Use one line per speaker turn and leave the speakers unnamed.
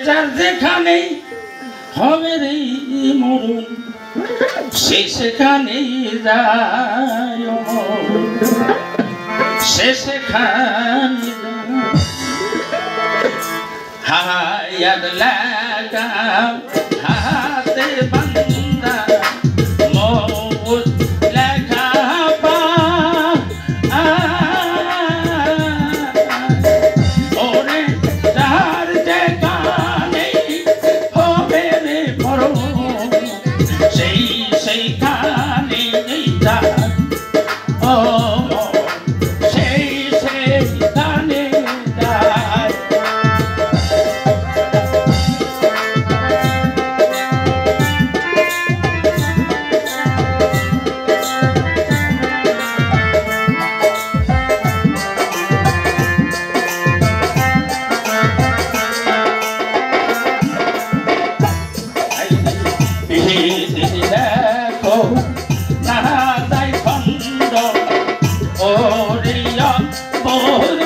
যার যেখানেই হবে রে মরণ সে সেখানেই যায় সে সেখানে হায়াত লাগাও হাতে বান্দা মৌত লেখা পা ওরে যার যেখানে হবে রে মরণ সেই সেইখানে যায় ও সেই সেইখানে যায় দেখো না তাই খন্ড ওরিয়া বোর